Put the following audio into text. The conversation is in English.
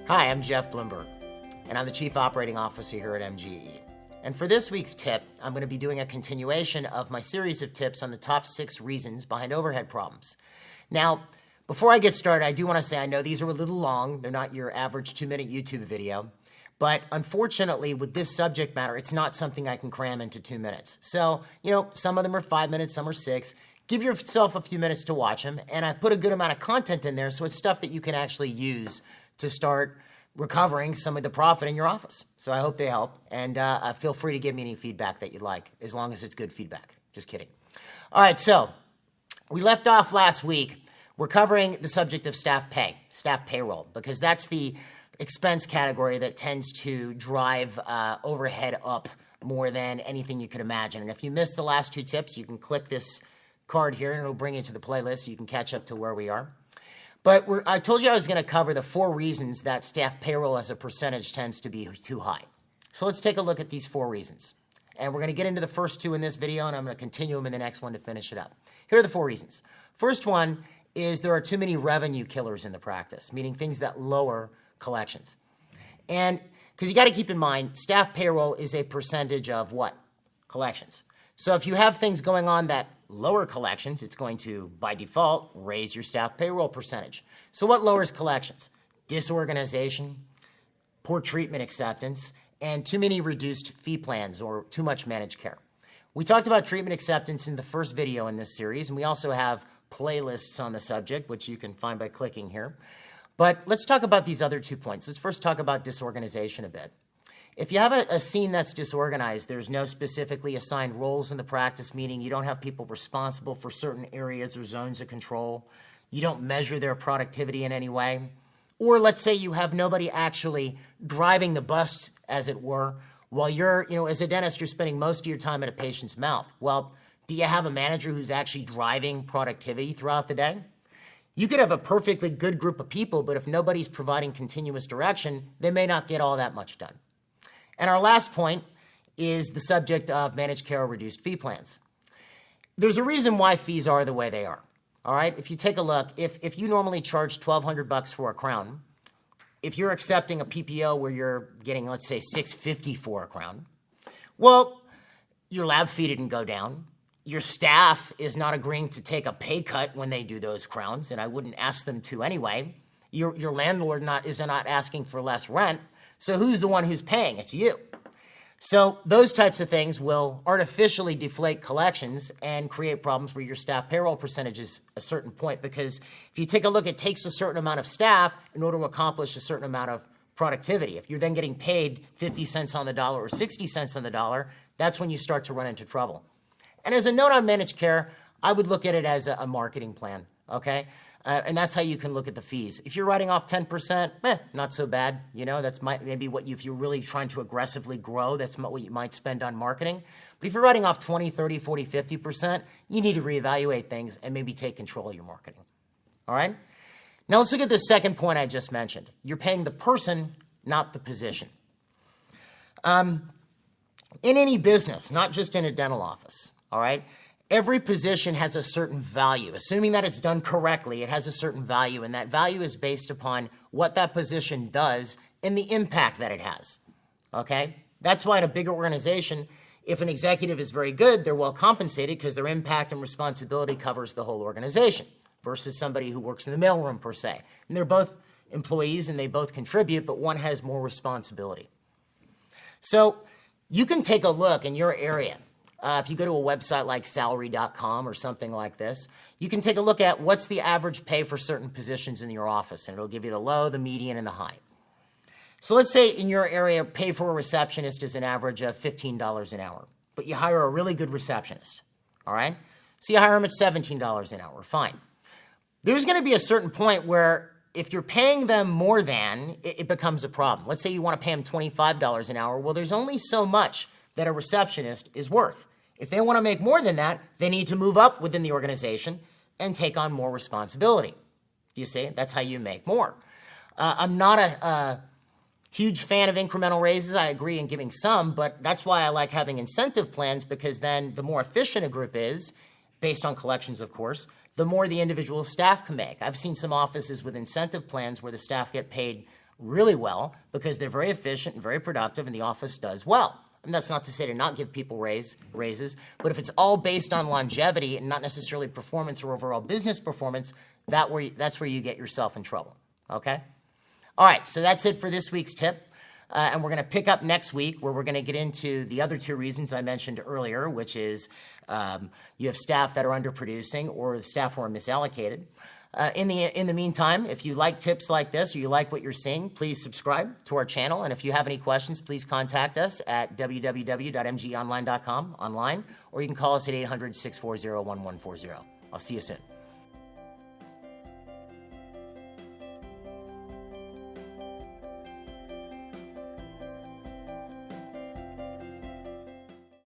Hi, I'm Jeff Bloomberg, and I'm the Chief Operating Officer here at MGE. And for this week's tip, I'm going to be doing a continuation of my series of tips on the top 6 reasons behind overhead problems. Now, before I get started, I do want to say I know these are a little long. They're not your average 2-minute YouTube video. But unfortunately, with this subject matter, it's not something I can cram into 2 minutes. So, some of them are 5 minutes, some are 6. Give yourself a few minutes to watch them. And I've put a good amount of content in there, so it's stuff that you can actually use to start recovering some of the profit in your office. So I hope they help. And feel free to give me any feedback that you'd like, as long as it's good feedback. Just kidding. All right, so we left off last week. We're covering the subject of staff pay, staff payroll, because that's the expense category that tends to drive overhead up more than anything you could imagine. And if you missed the last 2 tips, you can click this card here and it'll bring you to the playlist so you can catch up to where we are. But I told you I was going to cover the 4 reasons that staff payroll as a percentage tends to be too high. So let's take a look at these 4 reasons. And we're going to get into the first 2 in this video, and I'm going to continue them in the next one to finish it up. Here are the 4 reasons. First one is there are too many revenue killers in the practice, meaning things that lower collections. And because you got to keep in mind, staff payroll is a percentage of what? Collections. So if you have things going on that lower collections, it's going to, by default, raise your staff payroll percentage. So what lowers collections? Disorganization, poor treatment acceptance, and too many reduced fee plans or too much managed care. We talked about treatment acceptance in the first video in this series, and we also have playlists on the subject, which you can find by clicking here. But let's talk about these other 2 points. Let's first talk about disorganization a bit. If you have a scene that's disorganized, there's no specifically assigned roles in the practice, meaning you don't have people responsible for certain areas or zones of control. You don't measure their productivity in any way. Or let's say you have nobody actually driving the bus, as it were, while you're, as a dentist, you're spending most of your time at a patient's mouth. Well, do you have a manager who's actually driving productivity throughout the day? You could have a perfectly good group of people, but if nobody's providing continuous direction, they may not get all that much done. And our last point is the subject of managed care or reduced fee plans. There's a reason why fees are the way they are, all right? If you take a look, if you normally charge $1,200 for a crown, if you're accepting a PPO where you're getting, let's say, $650 for a crown, well, your lab fee didn't go down. Your staff is not agreeing to take a pay cut when they do those crowns, and I wouldn't ask them to anyway. Your landlord is not asking for less rent. So who's the one who's paying? It's you. So those types of things will artificially deflate collections and create problems where your staff payroll percentage is a certain point, because if you take a look, it takes a certain amount of staff in order to accomplish a certain amount of productivity. If you're then getting paid 50 cents on the dollar or 60 cents on the dollar, that's when you start to run into trouble. And as a note on managed care, I would look at it as a marketing plan, okay? And that's how you can look at the fees. If you're writing off 10%, not so bad. That's maybe what if you're really trying to aggressively grow, that's what you might spend on marketing. But if you're writing off 20, 30, 40, 50%, you need to reevaluate things and maybe take control of your marketing. All right? Now let's look at the second point I just mentioned. You're paying the person, not the position. In any business, not just in a dental office, all right? Every position has a certain value. Assuming that it's done correctly, it has a certain value, and that value is based upon what that position does and the impact that it has, okay? That's why in a bigger organization, if an executive is very good, they're well compensated because their impact and responsibility covers the whole organization versus somebody who works in the mailroom per se. And they're both employees and they both contribute, but one has more responsibility. So you can take a look in your area. If you go to a website like salary.com or something like this, you can take a look at what's the average pay for certain positions in your office, and it'll give you the low, the median, and the high. So let's say in your area, pay for a receptionist is an average of $15 an hour, but you hire a really good receptionist, all right? So you hire them at $17 an hour, fine. There's going to be a certain point where if you're paying them more than, it becomes a problem. Let's say you want to pay them $25 an hour. Well, there's only so much that a receptionist is worth. If they want to make more than that, they need to move up within the organization and take on more responsibility. Do you see? That's how you make more. I'm not a huge fan of incremental raises. I agree in giving some, but that's why I like having incentive plans, because then the more efficient a group is, based on collections, of course, the more the individual staff can make. I've seen some offices with incentive plans where the staff get paid really well because they're very efficient and very productive and the office does well. And that's not to say to not give people raises, but if it's all based on longevity and not necessarily performance or overall business performance, that's where you get yourself in trouble, okay? All right, so that's it for this week's tip. And we're going to pick up next week where we're going to get into the other two reasons I mentioned earlier, which is you have staff that are underproducing or the staff who are misallocated. In the meantime, if you like tips like this or you like what you're seeing, please subscribe to our channel. And if you have any questions, please contact us at www.mgeonline.com online, or you can call us at 800-640-1140. I'll see you soon.